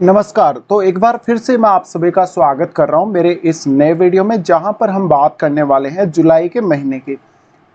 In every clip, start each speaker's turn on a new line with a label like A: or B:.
A: नमस्कार। तो एक बार फिर से मैं आप सभी का स्वागत कर रहा हूं मेरे इस नए वीडियो में, जहां पर हम बात करने वाले हैं जुलाई के महीने की।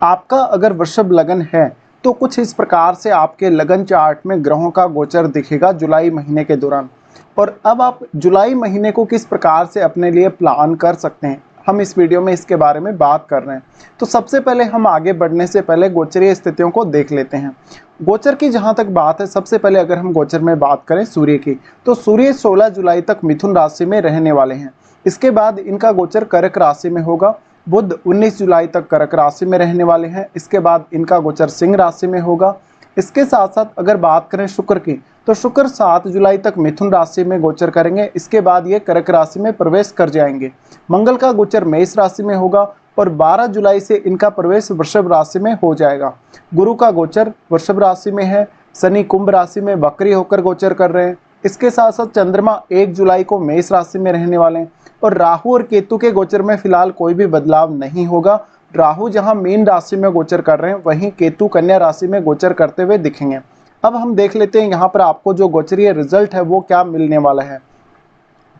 A: आपका अगर वृषभ लगन है तो कुछ इस प्रकार से आपके लगन चार्ट में ग्रहों का गोचर दिखेगा जुलाई महीने के दौरान। और अब आप जुलाई महीने को किस प्रकार से अपने लिए प्लान कर सकते हैं, हम इस वीडियो में इसके बारे में बात कर रहे हैं। तो सबसे पहले हम आगे बढ़ने से पहले गोचरीय स्थितियों को देख लेते हैं। गोचर की जहां तक बात है, सबसे पहले अगर हम गोचर में बात करें सूर्य की, तो सूर्य 16 जुलाई तक मिथुन राशि में रहने वाले हैं। इसके बाद इनका गोचर कर्क राशि में होगा। बुध 19 जुलाई तक कर्क राशि में रहने वाले हैं। इसके बाद इनका गोचर सिंह राशि में होगा। इसके साथ साथ अगर बात करें शुक्र की, तो शुक्र 7 जुलाई तक मिथुन राशि में गोचर करेंगे। इसके बाद ये कर्क राशि में प्रवेश कर जाएंगे। मंगल का गोचर मेष राशि में होगा और 12 जुलाई से इनका प्रवेश वृषभ राशि में हो जाएगा। गुरु का गोचर वृषभ राशि में है। शनि कुंभ राशि में वक्री होकर गोचर कर रहे हैं। इसके साथ साथ चंद्रमा 1 जुलाई को मेष राशि में रहने वाले हैं। और राहु और केतु के गोचर में फिलहाल कोई भी बदलाव नहीं होगा। राहु जहां मीन राशि में गोचर कर रहे हैं, वहीं केतु कन्या राशि में गोचर करते हुए दिखेंगे। अब हम देख लेते हैं यहाँ पर आपको जो गोचरीय रिजल्ट है वो क्या मिलने वाला है।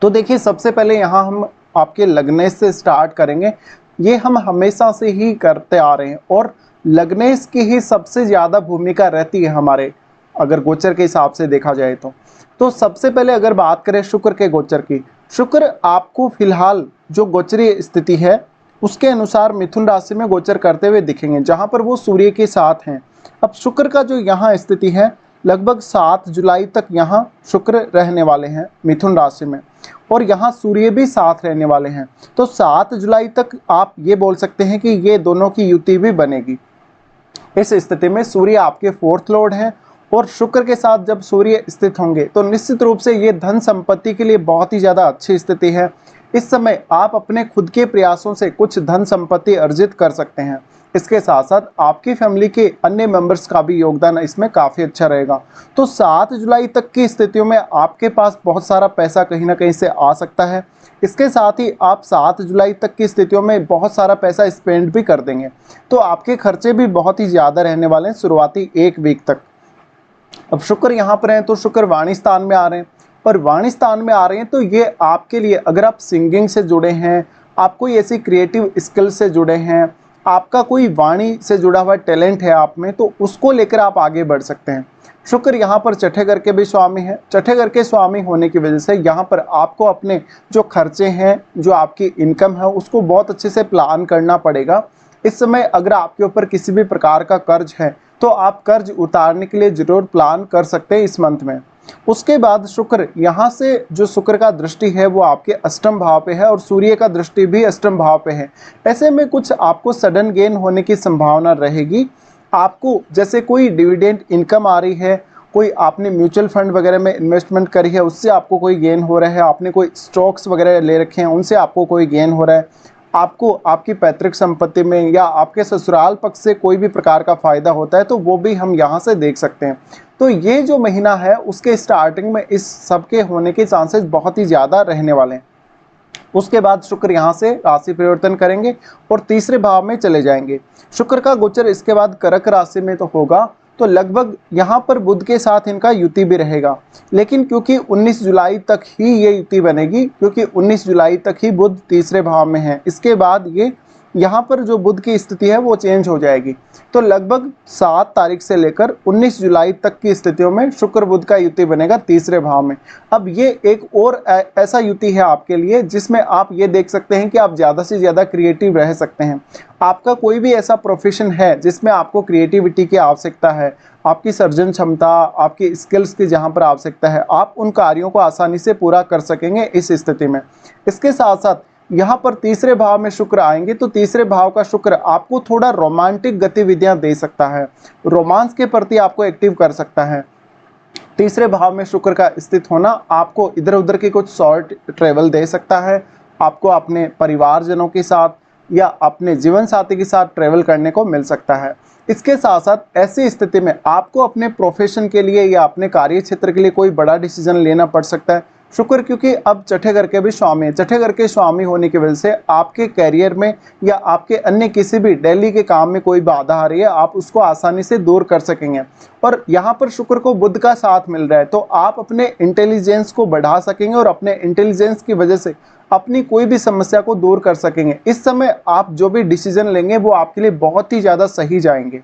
A: तो देखिए, सबसे पहले यहाँ हम आपके लग्नेश से स्टार्ट करेंगे। ये हम हमेशा से ही करते आ रहे हैं और लग्नेश की ही सबसे ज़्यादा भूमिका रहती है हमारे, अगर गोचर के हिसाब से देखा जाए तो सबसे पहले अगर बात करें शुक्र के गोचर की, शुक्र आपको फिलहाल जो गोचरीय स्थिति है उसके अनुसार मिथुन राशि में गोचर करते हुए दिखेंगे, जहां पर वो सूर्य के साथ हैं। अब शुक्र का जो यहाँ स्थिति है, लगभग 7 जुलाई तक यहाँ शुक्र रहने वाले हैं मिथुन राशि में, और यहाँ सूर्य भी साथ रहने वाले हैं। तो 7 जुलाई तक आप ये बोल सकते हैं कि ये दोनों की युति भी बनेगी। इस स्थिति में सूर्य आपके 4th लॉर्ड हैं और शुक्र के साथ जब सूर्य स्थित होंगे तो निश्चित रूप से ये धन संपत्ति के लिए बहुत ही ज़्यादा अच्छी स्थिति है। इस समय आप अपने खुद के प्रयासों से कुछ धन संपत्ति अर्जित कर सकते हैं। इसके साथ साथ आपकी फैमिली के अन्य मेंबर्स का भी योगदान इसमें काफ़ी अच्छा रहेगा। तो 7 जुलाई तक की स्थितियों में आपके पास बहुत सारा पैसा कहीं ना कहीं से आ सकता है। इसके साथ ही आप 7 जुलाई तक की स्थितियों में बहुत सारा पैसा स्पेंड भी कर देंगे, तो आपके खर्चे भी बहुत ही ज़्यादा रहने वाले हैं शुरुआती 1 वीक तक। अब शुक्र यहाँ पर हैं तो शुक्र वाणी स्थान में आ रहे हैं, और वाणी स्थान में आ रहे हैं तो ये आपके लिए, अगर आप सिंगिंग से जुड़े हैं, आप कोई ऐसी क्रिएटिव स्किल से जुड़े हैं, आपका कोई वाणी से जुड़ा हुआ टैलेंट है आप में, तो उसको लेकर आप आगे बढ़ सकते हैं। शुक्र यहाँ पर छठे घर के भी स्वामी हैं। छठे घर के स्वामी होने की वजह से यहाँ पर आपको अपने जो खर्चे हैं, जो आपकी इनकम है, उसको बहुत अच्छे से प्लान करना पड़ेगा। इस समय अगर आपके ऊपर किसी भी प्रकार का कर्ज है तो आप कर्ज उतारने के लिए जरूर प्लान कर सकते हैं इस मंथ में। उसके बाद शुक्र यहाँ से, जो शुक्र का दृष्टि है वो आपके अष्टम भाव पे है और सूर्य का दृष्टि भी अष्टम भाव पे है। ऐसे में कुछ आपको सडन गेन होने की संभावना रहेगी। आपको जैसे कोई डिविडेंड इनकम आ रही है, कोई आपने म्यूचुअल फंड वगैरह में इन्वेस्टमेंट करी है उससे आपको कोई गेन हो रहा है, आपने कोई स्टॉक्स वगैरह ले रखे हैं उनसे आपको कोई गेन हो रहा है, आपको आपकी पैतृक संपत्ति में या आपके ससुराल पक्ष से कोई भी प्रकार का फायदा होता है, तो वो भी हम यहाँ से देख सकते हैं। तो ये जो महीना है उसके स्टार्टिंग में इस सब के होने के चांसेस बहुत ही ज़्यादा रहने वाले हैं। उसके बाद शुक्र यहाँ से राशि परिवर्तन करेंगे और तीसरे भाव में चले जाएंगे। शुक्र का गोचर इसके बाद कर्क राशि में तो होगा, तो लगभग यहाँ पर बुध के साथ इनका युति भी रहेगा। लेकिन क्योंकि 19 जुलाई तक ही ये युति बनेगी, क्योंकि 19 जुलाई तक ही बुध तीसरे भाव में है, इसके बाद ये यहाँ पर जो बुध की स्थिति है वो चेंज हो जाएगी। तो लगभग 7 तारीख से लेकर 19 जुलाई तक की स्थितियों में शुक्र बुध का युति बनेगा तीसरे भाव में। अब ये एक और ऐसा युति है आपके लिए जिसमें आप ये देख सकते हैं कि आप ज़्यादा से ज़्यादा क्रिएटिव रह सकते हैं। आपका कोई भी ऐसा प्रोफेशन है जिसमें आपको क्रिएटिविटी की आवश्यकता है, आपकी सर्जन क्षमता, आपकी स्किल्स की जहाँ पर आवश्यकता है, आप उन कार्यों को आसानी से पूरा कर सकेंगे इस स्थिति में। इसके साथ साथ यहाँ पर तीसरे भाव में शुक्र आएंगे, तो तीसरे भाव का शुक्र आपको थोड़ा रोमांटिक गतिविधियां दे सकता है, रोमांस के प्रति आपको एक्टिव कर सकता है। तीसरे भाव में शुक्र का स्थित होना आपको इधर उधर की कुछ शॉर्ट ट्रेवल दे सकता है, आपको अपने परिवारजनों के साथ या अपने जीवन साथी के साथ ट्रेवल करने को मिल सकता है। इसके साथ साथ ऐसी स्थिति में आपको अपने प्रोफेशन के लिए या अपने कार्य क्षेत्र के लिए कोई बड़ा डिसीजन लेना पड़ सकता है, शुक्र क्योंकि अब छठे घर के भी स्वामी है। छठे घर के स्वामी होने की वजह से आपके करियर में या आपके अन्य किसी भी डेली के काम में कोई बाधा आ रही है, आप उसको आसानी से दूर कर सकेंगे। और यहाँ पर शुक्र को बुध का साथ मिल रहा है, तो आप अपने इंटेलिजेंस को बढ़ा सकेंगे और अपने इंटेलिजेंस की वजह से अपनी कोई भी समस्या को दूर कर सकेंगे। इस समय आप जो भी डिसीजन लेंगे वो आपके लिए बहुत ही ज़्यादा सही जाएंगे।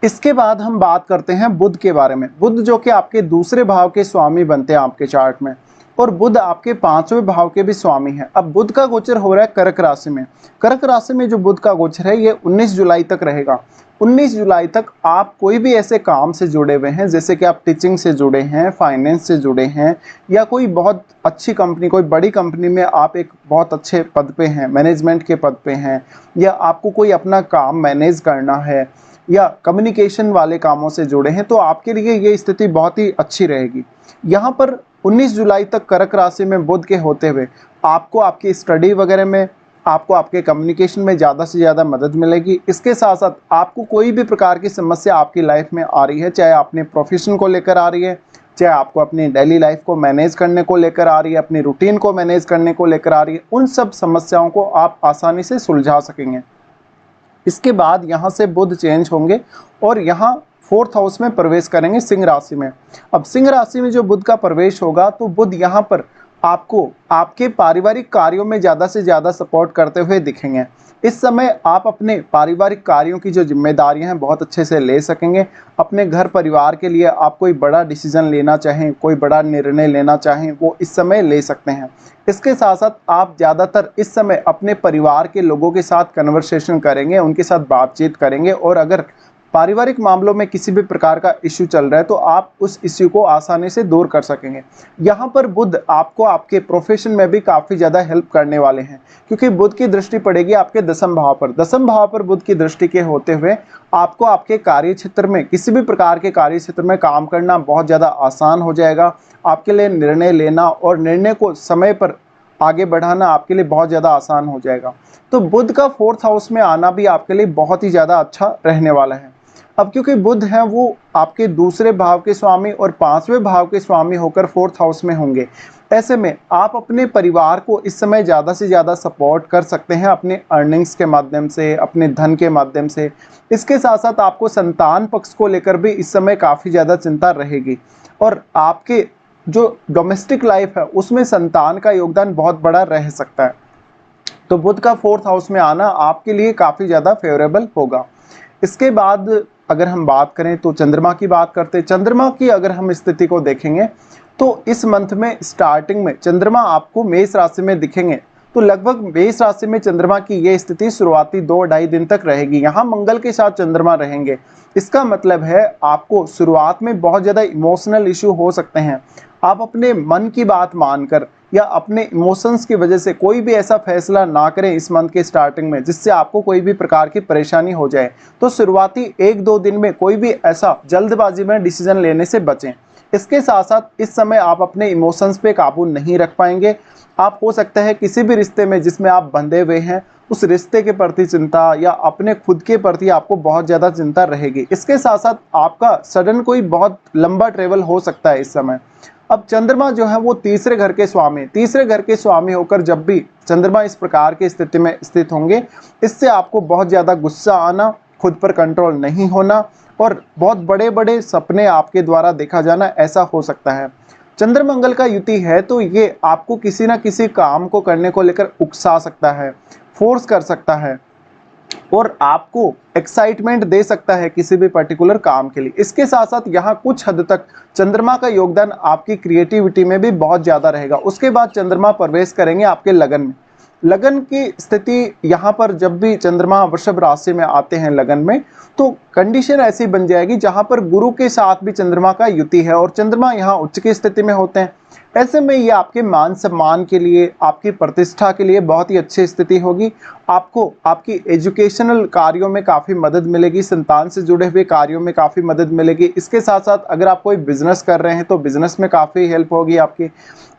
A: इसके बाद हम बात करते हैं बुध के बारे में। बुध जो कि आपके दूसरे भाव के स्वामी बनते हैं आपके चार्ट में, और बुध आपके पांचवें भाव के भी स्वामी हैं। अब बुध का गोचर हो रहा है कर्क राशि में। कर्क राशि में जो बुध का गोचर है ये 19 जुलाई तक रहेगा। 19 जुलाई तक आप कोई भी ऐसे काम से जुड़े हुए हैं, जैसे कि आप टीचिंग से जुड़े हैं, फाइनेंस से जुड़े हैं, या कोई बहुत अच्छी कंपनी, कोई बड़ी कंपनी में आप एक बहुत अच्छे पद पे हैं, मैनेजमेंट के पद पे हैं, या आपको कोई अपना काम मैनेज करना है, या कम्युनिकेशन वाले कामों से जुड़े हैं, तो आपके लिए ये स्थिति बहुत ही अच्छी रहेगी। यहाँ पर 19 जुलाई तक कर्क राशि में बुध के होते हुए आपको आपकी स्टडी वगैरह में, आपको आपके कम्युनिकेशन में ज़्यादा से ज़्यादा मदद मिलेगी। इसके साथ साथ आपको कोई भी प्रकार की समस्या आपकी लाइफ में आ रही है, चाहे अपने प्रोफेशन को लेकर आ रही है, चाहे आपको अपनी डेली लाइफ को मैनेज करने को लेकर आ रही है, अपनी रूटीन को मैनेज करने को लेकर आ रही है, उन सब समस्याओं को आप आसानी से सुलझा सकेंगे। इसके बाद यहाँ से बुध चेंज होंगे और यहाँ 4th हाउस में प्रवेश करेंगे, सिंह राशि में। अब सिंह राशि में जो बुध का प्रवेश होगा, तो बुध यहाँ पर आपको आपके पारिवारिक कार्यों में ज़्यादा से ज़्यादा सपोर्ट करते हुए दिखेंगे। इस समय आप अपने पारिवारिक कार्यों की जो जिम्मेदारियां हैं बहुत अच्छे से ले सकेंगे। अपने घर परिवार के लिए आप कोई बड़ा डिसीजन लेना चाहें, कोई बड़ा निर्णय लेना चाहें, वो इस समय ले सकते हैं। इसके साथ साथ आप ज़्यादातर इस समय अपने परिवार के लोगों के साथ कन्वर्सेशन करेंगे, उनके साथ बातचीत करेंगे, और अगर पारिवारिक मामलों में किसी भी प्रकार का इश्यू चल रहा है तो आप उस इश्यू को आसानी से दूर कर सकेंगे। यहाँ पर बुध आपको आपके प्रोफेशन में भी काफ़ी ज़्यादा हेल्प करने वाले हैं, क्योंकि बुध की दृष्टि पड़ेगी आपके दसम भाव पर। दसम भाव पर बुध की दृष्टि के होते हुए आपको आपके कार्य क्षेत्र में, किसी भी प्रकार के कार्य क्षेत्र में काम करना बहुत ज़्यादा आसान हो जाएगा। आपके लिए निर्णय लेना और निर्णय को समय पर आगे बढ़ाना आपके लिए बहुत ज़्यादा आसान हो जाएगा। तो बुध का 4th हाउस में आना भी आपके लिए बहुत ही ज़्यादा अच्छा रहने वाला है। अब क्योंकि बुध हैं वो आपके दूसरे भाव के स्वामी और 5वें भाव के स्वामी होकर 4th हाउस में होंगे, ऐसे में आप अपने परिवार को इस समय ज़्यादा से ज़्यादा सपोर्ट कर सकते हैं अपने अर्निंग्स के माध्यम से, अपने धन के माध्यम से। इसके साथ साथ आपको संतान पक्ष को लेकर भी इस समय काफ़ी ज़्यादा चिंता रहेगी, और आपके जो डोमेस्टिक लाइफ है उसमें संतान का योगदान बहुत बड़ा रह सकता है। तो बुध का 4th हाउस में आना आपके लिए काफ़ी ज़्यादा फेवरेबल होगा। इसके बाद अगर हम बात करें तो चंद्रमा की बात करते हैं। चंद्रमा की अगर हम स्थिति को देखेंगे तो इस मंथ में स्टार्टिंग में चंद्रमा आपको मेष राशि में दिखेंगे। तो लगभग मेष राशि में चंद्रमा की ये स्थिति शुरुआती 2-2.5 दिन तक रहेगी। यहाँ मंगल के साथ चंद्रमा रहेंगे। इसका मतलब है आपको शुरुआत में बहुत ज़्यादा इमोशनल इशू हो सकते हैं। आप अपने मन की बात मानकर या अपने इमोशंस की वजह से कोई भी ऐसा फैसला ना करें इस मंथ के स्टार्टिंग में जिससे आपको कोई भी प्रकार की परेशानी हो जाए। तो शुरुआती 1-2 दिन में कोई भी ऐसा जल्दबाजी में डिसीजन लेने से बचें। इसके साथ साथ इस समय आप अपने इमोशंस पे काबू नहीं रख पाएंगे। आप हो सकता है किसी भी रिश्ते में जिसमें आप बंधे हुए हैं उस रिश्ते के प्रति चिंता या अपने खुद के प्रति आपको बहुत ज़्यादा चिंता रहेगी। इसके साथ साथ आपका सडन कोई बहुत लंबा ट्रेवल हो सकता है इस समय। अब चंद्रमा जो है वो तीसरे घर के स्वामी होकर जब भी चंद्रमा इस प्रकार की स्थिति में स्थित होंगे, इससे आपको बहुत ज़्यादा गुस्सा आना, खुद पर कंट्रोल नहीं होना और बहुत बड़े बड़े सपने आपके द्वारा देखा जाना, ऐसा हो सकता है। चंद्र मंगल का युति है तो ये आपको किसी ना किसी काम को करने को लेकर उकसा सकता है, फोर्स कर सकता है और आपको एक्साइटमेंट दे सकता है किसी भी पर्टिकुलर काम के लिए। इसके साथ साथ यहाँ कुछ हद तक चंद्रमा का योगदान आपकी क्रिएटिविटी में भी बहुत ज़्यादा रहेगा। उसके बाद चंद्रमा प्रवेश करेंगे आपके लगन में। लगन की स्थिति यहाँ पर जब भी चंद्रमा वृषभ राशि में आते हैं लगन में, तो कंडीशन ऐसी बन जाएगी जहाँ पर गुरु के साथ भी चंद्रमा का युति है और चंद्रमा यहाँ उच्च की स्थिति में होते हैं। ऐसे में ये आपके मान सम्मान के लिए, आपकी प्रतिष्ठा के लिए बहुत ही अच्छी स्थिति होगी। आपको आपकी एजुकेशनल कार्यों में काफ़ी मदद मिलेगी, संतान से जुड़े हुए कार्यों में काफ़ी मदद मिलेगी। इसके साथ साथ अगर आप कोई बिजनेस कर रहे हैं तो बिजनेस में काफ़ी हेल्प होगी आपकी।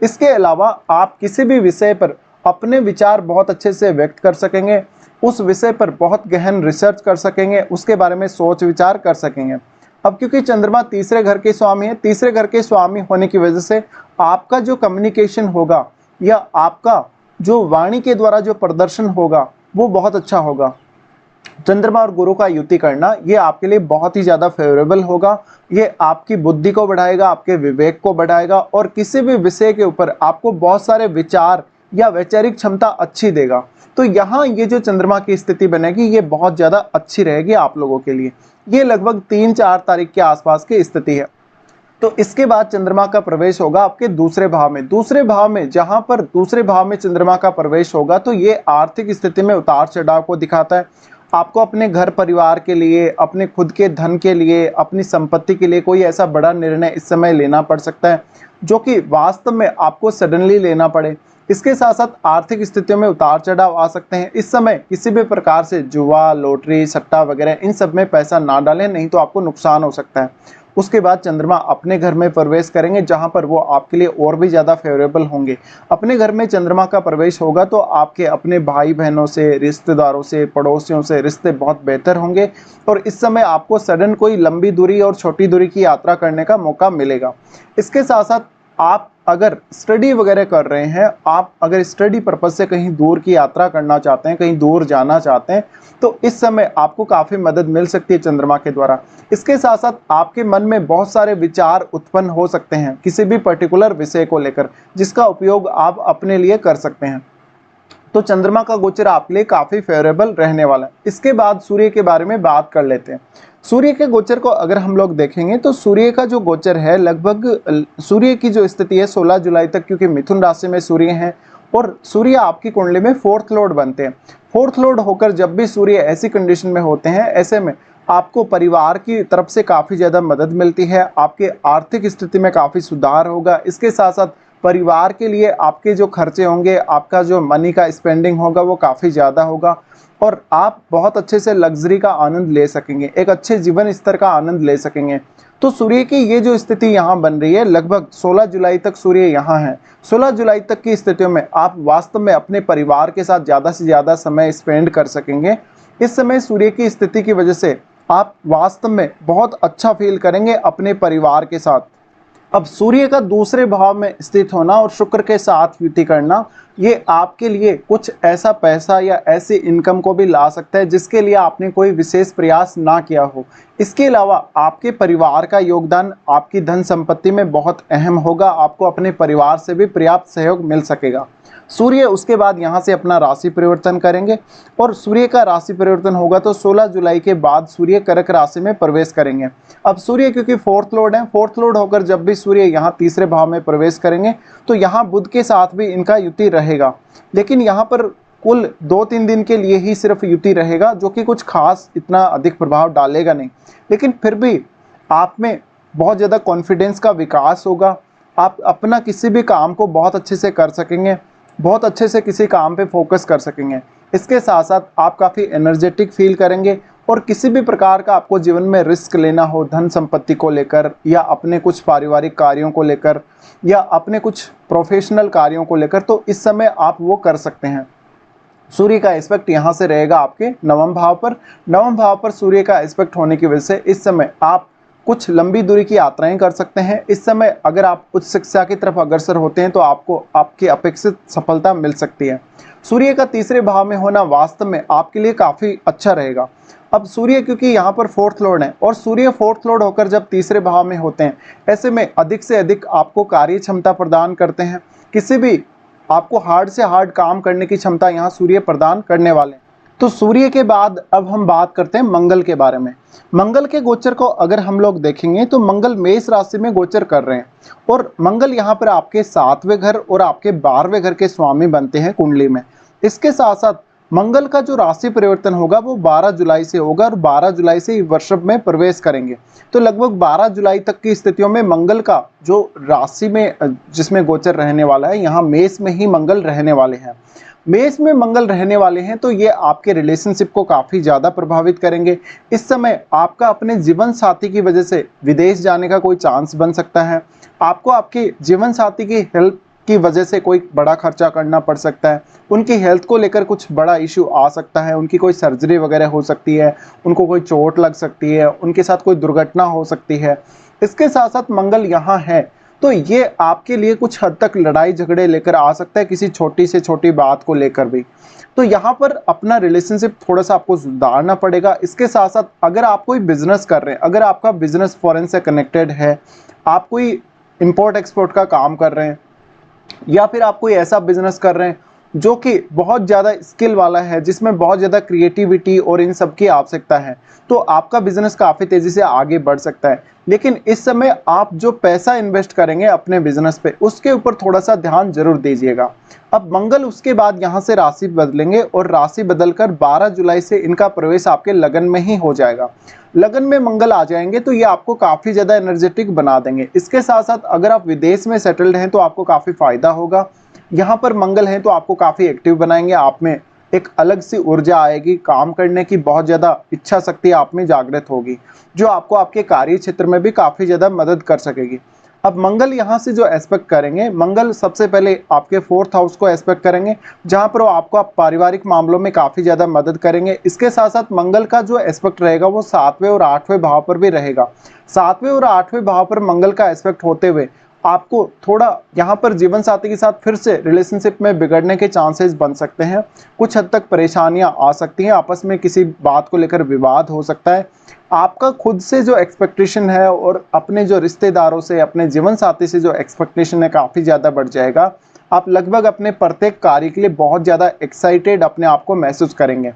A: इसके अलावा आप किसी भी विषय पर अपने विचार बहुत अच्छे से व्यक्त कर सकेंगे, उस विषय पर बहुत गहन रिसर्च कर सकेंगे, उसके बारे में सोच विचार कर सकेंगे। अब क्योंकि चंद्रमा तीसरे घर के स्वामी है, तीसरे घर के स्वामी होने की वजह से आपका जो कम्युनिकेशन होगा या आपका जो वाणी के द्वारा जो प्रदर्शन होगा वो बहुत अच्छा होगा। चंद्रमा और गुरु का युति करना ये आपके लिए बहुत ही ज़्यादा फेवरेबल होगा। ये आपकी बुद्धि को बढ़ाएगा, आपके विवेक को बढ़ाएगा और किसी भी विषय के ऊपर आपको बहुत सारे विचार या वैचारिक क्षमता अच्छी देगा। तो यहाँ ये जो चंद्रमा की स्थिति बनेगी ये बहुत ज़्यादा अच्छी रहेगी आप लोगों के लिए। ये लगभग 3-4 तारीख के आसपास की स्थिति है। तो इसके बाद चंद्रमा का प्रवेश होगा आपके दूसरे भाव में। दूसरे भाव में जहां पर दूसरे भाव में चंद्रमा का प्रवेश होगा तो ये आर्थिक स्थिति में उतार चढ़ाव को दिखाता है। आपको अपने घर परिवार के लिए, अपने खुद के धन के लिए, अपनी संपत्ति के लिए कोई ऐसा बड़ा निर्णय इस समय लेना पड़ सकता है जो कि वास्तव में आपको सडनली लेना पड़े। इसके साथ साथ आर्थिक स्थितियों में उतार चढ़ाव आ सकते हैं। इस समय किसी भी प्रकार से जुआ, लॉटरी, सट्टा वगैरह इन सब में पैसा ना डालें, नहीं तो आपको नुकसान हो सकता है। उसके बाद चंद्रमा अपने घर में प्रवेश करेंगे जहां पर वो आपके लिए और भी ज़्यादा फेवरेबल होंगे। अपने घर में चंद्रमा का प्रवेश होगा तो आपके अपने भाई बहनों से, रिश्तेदारों से, पड़ोसियों से रिश्ते बहुत बेहतर होंगे और इस समय आपको सडन कोई लंबी दूरी और छोटी दूरी की यात्रा करने का मौका मिलेगा। इसके साथ साथ आप अगर स्टडी वगैरह कर रहे हैं, आप अगर स्टडी पर्पज से कहीं दूर की यात्रा करना चाहते हैं, कहीं दूर जाना चाहते हैं, तो इस समय आपको काफ़ी मदद मिल सकती है चंद्रमा के द्वारा। इसके साथ साथ आपके मन में बहुत सारे विचार उत्पन्न हो सकते हैं किसी भी पर्टिकुलर विषय को लेकर, जिसका उपयोग आप अपने लिए कर सकते हैं। तो चंद्रमा का गोचर आपके लिए काफ़ी फेवरेबल रहने वाला है। इसके बाद सूर्य के बारे में बात कर लेते हैं। सूर्य के गोचर को अगर हम लोग देखेंगे तो सूर्य का जो गोचर है, लगभग सूर्य की जो स्थिति है 16 जुलाई तक, क्योंकि मिथुन राशि में सूर्य है और सूर्य आपकी कुंडली में 4th लॉर्ड बनते हैं। 4th लॉर्ड होकर जब भी सूर्य ऐसी कंडीशन में होते हैं, ऐसे में आपको परिवार की तरफ से काफ़ी ज़्यादा मदद मिलती है, आपके आर्थिक स्थिति में काफ़ी सुधार होगा। इसके साथ साथ परिवार के लिए आपके जो खर्चे होंगे, आपका जो मनी का स्पेंडिंग होगा वो काफ़ी ज़्यादा होगा और आप बहुत अच्छे से लग्जरी का आनंद ले सकेंगे, एक अच्छे जीवन स्तर का आनंद ले सकेंगे। तो सूर्य की ये जो स्थिति यहाँ बन रही है, लगभग 16 जुलाई तक सूर्य यहाँ है। 16 जुलाई तक की स्थितियों में आप वास्तव में अपने परिवार के साथ ज़्यादा से ज़्यादा समय स्पेंड कर सकेंगे। इस समय सूर्य की स्थिति की वजह से आप वास्तव में बहुत अच्छा फील करेंगे अपने परिवार के साथ। अब सूर्य का दूसरे भाव में स्थित होना और शुक्र के साथ युति करना, ये आपके लिए कुछ ऐसा पैसा या ऐसी इनकम को भी ला सकता है जिसके लिए आपने कोई विशेष प्रयास ना किया हो। इसके अलावा आपके परिवार का योगदान आपकी धन संपत्ति में बहुत अहम होगा। आपको अपने परिवार से भी पर्याप्त सहयोग मिल सकेगा। सूर्य उसके बाद यहाँ से अपना राशि परिवर्तन करेंगे और सूर्य का राशि परिवर्तन होगा तो 16 जुलाई के बाद सूर्य कर्क राशि में प्रवेश करेंगे। अब सूर्य क्योंकि 4th लॉर्ड है, 4th लॉर्ड होकर जब भी सूर्य यहाँ तीसरे भाव में प्रवेश करेंगे तो यहाँ बुध के साथ भी इनका युति रहेगा, लेकिन यहाँ पर कुल 2-3 दिन के लिए ही सिर्फ युति रहेगा, जो कि कुछ खास इतना अधिक प्रभाव डालेगा नहीं, लेकिन फिर भी आप में बहुत ज़्यादा कॉन्फिडेंस का विकास होगा। आप अपना किसी भी काम को बहुत अच्छे से कर सकेंगे, बहुत अच्छे से किसी काम पे फोकस कर सकेंगे। इसके साथ साथ आप काफ़ी एनर्जेटिक फील करेंगे और किसी भी प्रकार का आपको जीवन में रिस्क लेना हो, धन संपत्ति को लेकर या अपने कुछ पारिवारिक कार्यों को लेकर या अपने कुछ प्रोफेशनल कार्यों को लेकर, तो इस समय आप वो कर सकते हैं। सूर्य का एस्पेक्ट यहाँ से रहेगा आपके 9वें भाव पर। 9वें भाव पर सूर्य का एस्पेक्ट होने की वजह से इस समय आप कुछ लंबी दूरी की यात्राएं कर सकते हैं। इस समय अगर आप उच्च शिक्षा की तरफ अग्रसर होते हैं तो आपको आपकी अपेक्षित सफलता मिल सकती है। सूर्य का तीसरे भाव में होना वास्तव में आपके लिए काफ़ी अच्छा रहेगा। अब सूर्य क्योंकि यहाँ पर 4th लॉर्ड है और सूर्य 4th लॉर्ड होकर जब तीसरे भाव में होते हैं, ऐसे में अधिक से अधिक आपको कार्य क्षमता प्रदान करते हैं। किसी भी आपको हार्ड से हार्ड काम करने की क्षमता यहाँ सूर्य प्रदान करने वाले हैं। तो सूर्य के बाद अब हम बात करते हैं मंगल के बारे में। मंगल के गोचर को अगर हम लोग देखेंगे तो मंगल मेष राशि में गोचर कर रहे हैं और मंगल यहाँ पर आपके 7वें घर और आपके 12वें घर के स्वामी बनते हैं कुंडली में। इसके साथ साथ मंगल का जो राशि परिवर्तन होगा वो 12 जुलाई से होगा और 12 जुलाई से वृषभ में प्रवेश करेंगे। तो लगभग 12 जुलाई तक की स्थितियों में मंगल का जो राशि में जिसमें गोचर रहने वाला है, यहाँ मेष में ही मंगल रहने वाले हैं। मेष में मंगल रहने वाले हैं तो ये आपके रिलेशनशिप को काफ़ी ज़्यादा प्रभावित करेंगे। इस समय आपका अपने जीवन साथी की वजह से विदेश जाने का कोई चांस बन सकता है। आपको आपके जीवन साथी की हेल्प की वजह से कोई बड़ा खर्चा करना पड़ सकता है, उनकी हेल्थ को लेकर कुछ बड़ा इश्यू आ सकता है, उनकी कोई सर्जरी वगैरह हो सकती है, उनको कोई चोट लग सकती है, उनके साथ कोई दुर्घटना हो सकती है। इसके साथ-साथ मंगल यहाँ है, तो ये आपके लिए कुछ हद तक लड़ाई झगड़े लेकर आ सकता है, किसी छोटी से छोटी बात को लेकर भी। तो यहाँ पर अपना रिलेशनशिप थोड़ा-सा आपको सुधारना पड़ेगा। इसके साथ-साथ अगर आप कोई बिज़नेस कर रहे हैं, अगर आपका बिज़नेस फ़ॉरेन से कनेक्टेड है, आप कोई इम्पोर्ट-एक्सपोर्ट का काम कर रहे हैं, या फिर आप कोई ऐसा बिज़नेस कर रहे हैं जो कि बहुत ज़्यादा स्किल वाला है, जिसमें बहुत ज़्यादा क्रिएटिविटी और इन सब की आवश्यकता है, तो आपका बिज़नेस काफ़ी तेज़ी से आगे बढ़ सकता है। लेकिन इस समय आप जो पैसा इन्वेस्ट करेंगे अपने बिज़नेस पे, उसके ऊपर थोड़ा-सा ध्यान ज़रूर दीजिएगा। अब मंगल उसके बाद यहाँ से राशि बदलेंगे और राशि बदलकर 12 जुलाई से इनका प्रवेश आपके लगन में ही हो जाएगा। लगन में मंगल आ जाएँगे तो ये आपको काफ़ी ज़्यादा एनर्जेटिक बना देंगे। इसके साथ-साथ अगर आप विदेश में सेटल्ड हैं तो आपको काफ़ी फ़ायदा होगा। यहाँ पर मंगल हैं तो आपको काफ़ी एक्टिव बनाएँगे, आप में एक अलग सी ऊर्जा आएगी, काम करने की बहुत ज़्यादा इच्छा शक्ति आप में जागृत होगी, जो आपको आपके कार्य क्षेत्र में भी काफ़ी ज़्यादा मदद कर सकेगी। अब मंगल यहाँ से जो एस्पेक्ट करेंगे, मंगल सबसे पहले आपके 4th हाउस को एस्पेक्ट करेंगे, जहाँ पर वो आपको पारिवारिक मामलों में काफ़ी ज़्यादा मदद करेंगे। इसके साथ-साथ मंगल का जो एस्पेक्ट रहेगा वो 7वें और 8वें भाव पर भी रहेगा। 7वें और 8वें भाव पर मंगल का एस्पेक्ट होते हुए आपको थोड़ा यहाँ पर जीवन साथी के साथ फिर से रिलेशनशिप में बिगड़ने के चांसेस बन सकते हैं। कुछ हद तक परेशानियाँ आ सकती हैं, आपस में किसी बात को लेकर विवाद हो सकता है। आपका खुद से जो एक्सपेक्टेशन है और अपने जो रिश्तेदारों से, अपने जीवन साथी से जो एक्सपेक्टेशन है काफ़ी ज़्यादा बढ़ जाएगा। आप लगभग अपने प्रत्येक कार्य के लिए बहुत ज़्यादा एक्साइटेड अपने आप को महसूस करेंगे।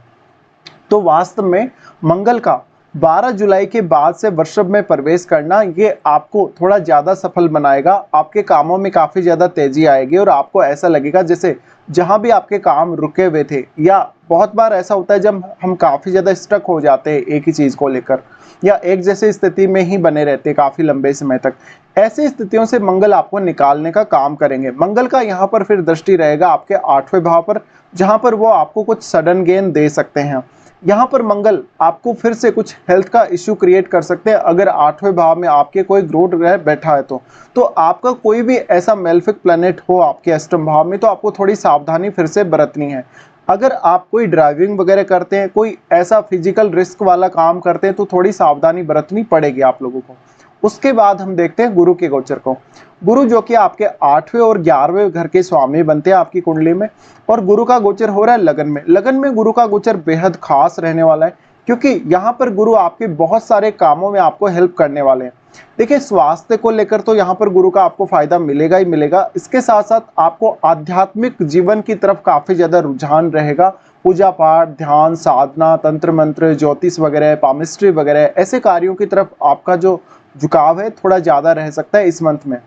A: तो वास्तव में मंगल का 12 जुलाई के बाद से वृषभ में प्रवेश करना ये आपको थोड़ा ज़्यादा सफल बनाएगा। आपके कामों में काफ़ी ज़्यादा तेज़ी आएगी और आपको ऐसा लगेगा जैसे जहाँ भी आपके काम रुके हुए थे, या बहुत बार ऐसा होता है जब हम काफ़ी ज़्यादा स्टक हो जाते हैं एक ही चीज़ को लेकर, या एक जैसे स्थिति में ही बने रहते हैं काफ़ी लंबे समय तक। ऐसी स्थितियों से मंगल आपको निकालने का काम करेंगे। मंगल का यहाँ पर फिर दृष्टि रहेगा आपके 8वें भाव पर, जहाँ पर वो आपको कुछ सडन गेन दे सकते हैं। यहाँ पर मंगल आपको फिर से कुछ हेल्थ का इश्यू क्रिएट कर सकते हैं अगर 8वें भाव में आपके कोई ग्रह ग्रह बैठा है तो आपका कोई भी ऐसा मेलेफिक प्लैनेट हो आपके अष्टम भाव में, तो आपको थोड़ी सावधानी फिर से बरतनी है। अगर आप कोई ड्राइविंग वगैरह करते हैं, कोई ऐसा फिजिकल रिस्क वाला काम करते हैं, तो थोड़ी सावधानी बरतनी पड़ेगी आप लोगों को। उसके बाद हम देखते हैं गुरु के गोचर को। गुरु जो कि आपके 8वें और 11वें घर के स्वामी बनते हैं आपकी कुंडली में, और गुरु का गोचर हो रहा है लगन में। लगन में गुरु का गोचर बेहद खास रहने वाला है, क्योंकि यहाँ पर गुरु आपके बहुत सारे कामों में आपको हेल्प करने वाले हैं। देखिए, स्वास्थ्य को लेकर तो यहाँ पर गुरु का आपको फायदा मिलेगा ही मिलेगा। इसके साथ साथ आपको आध्यात्मिक जीवन की तरफ काफी ज्यादा रुझान रहेगा। पूजा पाठ, ध्यान, साधना, तंत्र मंत्र, ज्योतिष वगैरह, पामिस्ट्री वगैरह ऐसे कार्यों की तरफ आपका जो झुकाव है थोड़ा ज्यादा रह सकता है इस मंथ में।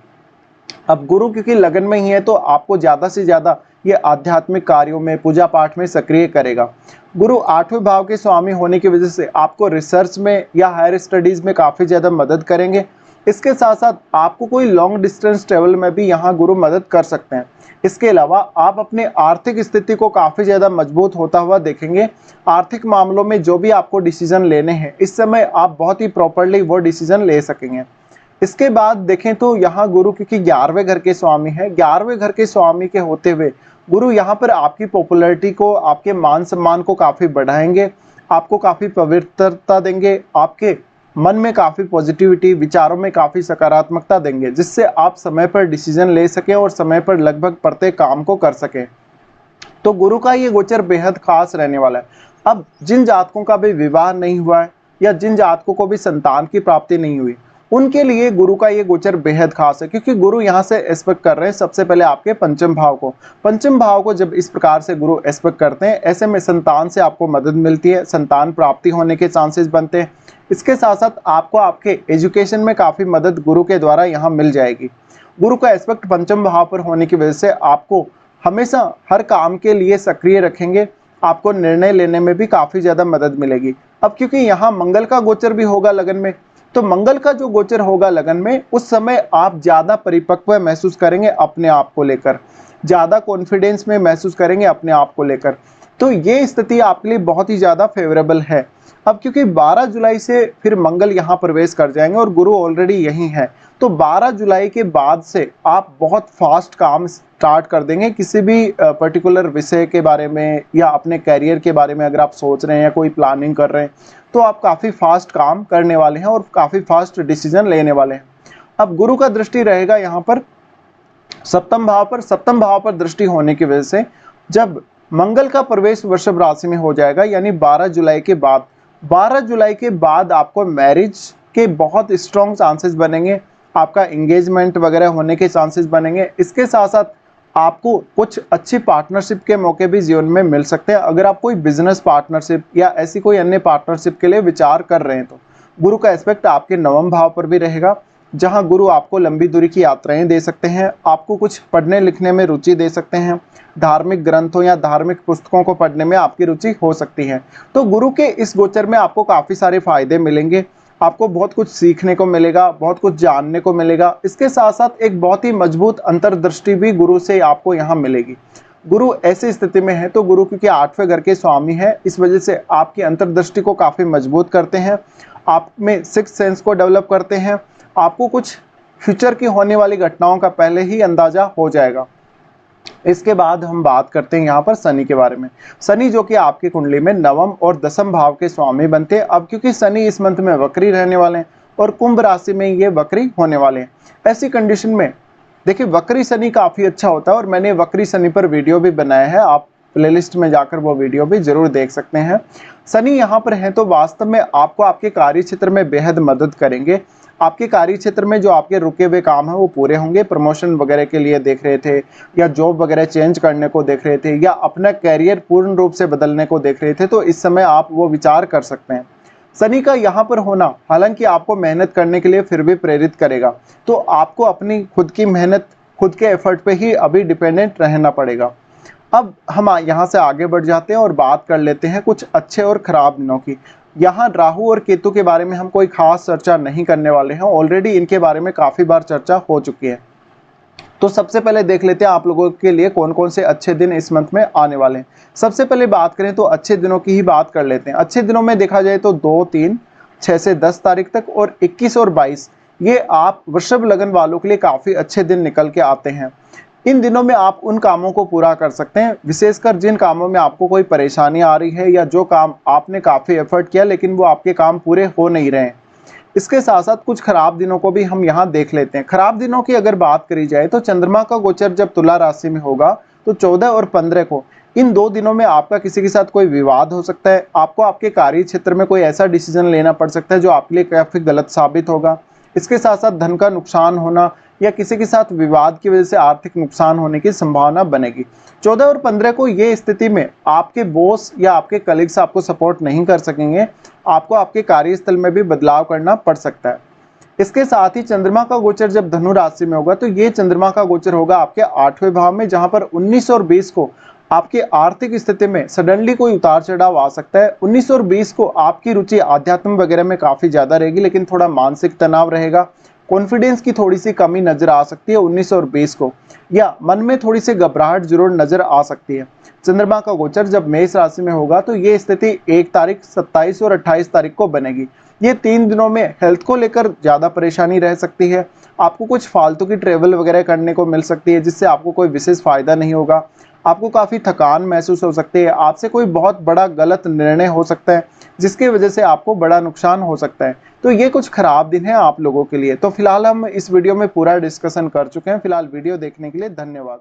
A: अब गुरु क्योंकि लगन में ही है तो आपको ज्यादा से ज्यादा ये आध्यात्मिक कार्यों में, पूजा पाठ में सक्रिय करेगा। गुरु 8वें भाव के स्वामी होने की वजह से आपको रिसर्च में या हायर स्टडीज में काफी ज्यादा मदद करेंगे। इसके साथ साथ आपको कोई लॉन्ग डिस्टेंस ट्रेवल में भी यहाँ गुरु मदद कर सकते हैं। इसके अलावा आप अपने आर्थिक स्थिति को काफी ज्यादा मजबूत होता हुआ देखेंगे। आर्थिक मामलों में जो भी आपको डिसीजन लेने हैं इस समय आप बहुत ही प्रॉपरली वो डिसीजन ले सकेंगे। इसके बाद देखें तो यहाँ गुरु क्योंकि 11वें घर के स्वामी है, 11वें घर के स्वामी के होते हुए गुरु यहाँ पर आपकी पॉपुलैरिटी को, आपके मान सम्मान को काफी बढ़ाएंगे, आपको काफी पवित्रता देंगे, आपके मन में काफी पॉजिटिविटी, विचारों में काफी सकारात्मकता देंगे, जिससे आप समय पर डिसीजन ले सकें और समय पर लगभग प्रत्येक काम को कर सकें। तो गुरु का ये गोचर बेहद खास रहने वाला है। अब जिन जातकों का भी विवाह नहीं हुआ है या जिन जातकों को भी संतान की प्राप्ति नहीं हुई, उनके लिए गुरु का ये गोचर बेहद खास है, क्योंकि गुरु यहाँ से एस्पेक्ट कर रहे हैं सबसे पहले आपके पंचम भाव को। पंचम भाव को जब इस प्रकार से गुरु एस्पेक्ट करते हैं, ऐसे में संतान से आपको मदद मिलती है, संतान प्राप्ति होने के चांसेस बनते हैं। इसके साथ साथ आपको आपके एजुकेशन में काफी मदद गुरु के द्वारा यहाँ मिल जाएगी। गुरु का एस्पेक्ट पंचम भाव पर होने की वजह से आपको हमेशा हर काम के लिए सक्रिय रखेंगे, आपको निर्णय लेने में भी काफी ज्यादा मदद मिलेगी। अब क्योंकि यहाँ मंगल का गोचर भी होगा लगन में, तो मंगल का जो गोचर होगा लगन में, उस समय आप ज्यादा परिपक्व महसूस करेंगे अपने आप को लेकर, ज्यादा कॉन्फिडेंस में महसूस करेंगे अपने आप को लेकर। तो ये स्थिति आपके लिए बहुत ही ज़्यादा फेवरेबल है। अब क्योंकि 12 जुलाई से फिर मंगल यहाँ प्रवेश कर जाएंगे और गुरु ऑलरेडी यहीं है, तो 12 जुलाई के बाद से आप बहुत फास्ट काम स्टार्ट कर देंगे किसी भी पर्टिकुलर विषय के बारे में या अपने करियर के बारे में। अगर आप सोच रहे हैं या कोई प्लानिंग कर रहे हैं तो आप काफ़ी फास्ट काम करने वाले हैं और काफ़ी फास्ट डिसीजन लेने वाले हैं। अब गुरु का दृष्टि रहेगा यहाँ पर सप्तम भाव पर दृष्टि होने की वजह से जब मंगल का प्रवेश वृषभ राशि में हो जाएगा, यानी 12 जुलाई के बाद आपको मैरिज के बहुत स्ट्रॉन्ग चांसेस बनेंगे, आपका एंगेजमेंट वगैरह होने के चांसेस बनेंगे। इसके साथ साथ आपको कुछ अच्छी पार्टनरशिप के मौके भी जीवन में मिल सकते हैं। अगर आप कोई बिजनेस पार्टनरशिप या ऐसी कोई अन्य पार्टनरशिप के लिए विचार कर रहे हैं तो गुरु का एस्पेक्ट आपके नवम भाव पर भी रहेगा, जहां गुरु आपको लंबी दूरी की यात्राएं दे सकते हैं, आपको कुछ पढ़ने लिखने में रुचि दे सकते हैं, धार्मिक ग्रंथों या धार्मिक पुस्तकों को पढ़ने में आपकी रुचि हो सकती है। तो गुरु के इस गोचर में आपको काफ़ी सारे फायदे मिलेंगे, आपको बहुत कुछ सीखने को मिलेगा, बहुत कुछ जानने को मिलेगा। इसके साथ साथ एक बहुत ही मजबूत अंतर्दृष्टि भी गुरु से आपको यहाँ मिलेगी। गुरु ऐसी स्थिति में है तो गुरु क्योंकि 8वें घर के स्वामी है, इस वजह से आपकी अंतर्दृष्टि को काफ़ी मजबूत करते हैं, आप में सिक्स्थ सेंस को डेवलप करते हैं, आपको कुछ फ्यूचर की होने वाली घटनाओं का पहले ही अंदाजा हो जाएगा। इसके बाद हम बात करते हैं यहाँ पर शनि के बारे में। शनि जो कि आपकी कुंडली में नवम और दसम भाव के स्वामी बनते हैं। अब क्योंकि शनि इस मंथ में वक्री रहने वाले हैं और कुंभ राशि में ये वक्री होने वाले हैं, ऐसी कंडीशन में देखिए वक्री शनि काफ़ी अच्छा होता है और मैंने वक्री शनि पर वीडियो भी बनाया है, आप प्लेलिस्ट में जाकर वो वीडियो भी जरूर देख सकते हैं। शनि यहाँ पर है तो वास्तव में आपको आपके कार्य क्षेत्र में बेहद मदद करेंगे। आपके कार्य क्षेत्र में जो आपके रुके हुए काम है वो पूरे होंगे, प्रमोशन वगैरह के लिए देख रहे थे या जॉब वगैरह चेंज करने को देख रहे थे या अपना कैरियर पूर्ण रूप से बदलने को देख रहे थे, तो इस समय आप वो विचार कर सकते हैं। शनि का यहाँ पर होना हालांकि आपको मेहनत करने के लिए फिर भी प्रेरित करेगा, तो आपको अपनी खुद की मेहनत, खुद के एफर्ट पे ही अभी डिपेंडेंट रहना पड़ेगा। अब हम यहाँ से आगे बढ़ जाते हैं और बात कर लेते हैं कुछ अच्छे और खराब दिनों की। यहाँ राहु और केतु के बारे में हम कोई खास चर्चा नहीं करने वाले हैं, ऑलरेडी इनके बारे में काफ़ी बार चर्चा हो चुकी है। तो सबसे पहले देख लेते हैं आप लोगों के लिए कौन कौन से अच्छे दिन इस मंथ में आने वाले हैं। सबसे पहले बात करें तो अच्छे दिनों की ही बात कर लेते हैं। अच्छे दिनों में देखा जाए तो 2, 3, 6 से 10 तारीख तक और 21 और 22 ये आप वृषभ लगन वालों के लिए काफ़ी अच्छे दिन निकल के आते हैं। इन दिनों में आप उन कामों को पूरा कर सकते हैं, विशेषकर जिन कामों में आपको कोई परेशानी आ रही है या जो काम आपने काफ़ी एफर्ट किया लेकिन वो आपके काम पूरे हो नहीं रहे हैं। इसके साथ साथ कुछ खराब दिनों को भी हम यहाँ देख लेते हैं। खराब दिनों की अगर बात करी जाए तो चंद्रमा का गोचर जब तुला राशि में होगा तो 14 और 15 को, इन 2 दिनों में आपका किसी के साथ कोई विवाद हो सकता है, आपको आपके कार्य क्षेत्र में कोई ऐसा डिसीजन लेना पड़ सकता है जो आपके लिए काफ़ी गलत साबित होगा। इसके साथ साथ धन का नुकसान होना या किसी के साथ विवाद की वजह से आर्थिक नुकसान होने की संभावना बनेगी। 14 और 15 को ये स्थिति में आपके बॉस या आपके कलीग्स आपको सपोर्ट नहीं कर सकेंगे, आपको आपके कार्यस्थल में भी बदलाव करना पड़ सकता है। इसके साथ ही चंद्रमा का गोचर जब धनु राशि में होगा तो ये चंद्रमा का गोचर होगा आपके 8वें भाव में, जहां पर 19 और 20 को आपके आर्थिक स्थिति में सडनली कोई उतार चढ़ाव आ सकता है। 19 और 20 को आपकी रुचि आध्यात्म वगैरह में काफ़ी ज़्यादा रहेगी, लेकिन थोड़ा मानसिक तनाव रहेगा, कॉन्फिडेंस की थोड़ी सी कमी नजर आ सकती है 19 और 20 को, या मन में थोड़ी सी घबराहट जरूर नजर आ सकती है। चंद्रमा का गोचर जब मेष राशि में होगा तो ये स्थिति 1 तारीख, 27 और 28 तारीख को बनेगी। ये 3 दिनों में हेल्थ को लेकर ज़्यादा परेशानी रह सकती है, आपको कुछ फालतू की ट्रेवल वगैरह करने को मिल सकती है जिससे आपको कोई विशेष फायदा नहीं होगा, आपको काफ़ी थकान महसूस हो सकती है, आपसे कोई बहुत बड़ा गलत निर्णय हो सकता है जिसकी वजह से आपको बड़ा नुकसान हो सकता है। तो ये कुछ खराब दिन है आप लोगों के लिए। तो फिलहाल हम इस वीडियो में पूरा डिस्कशन कर चुके हैं। फिलहाल वीडियो देखने के लिए धन्यवाद।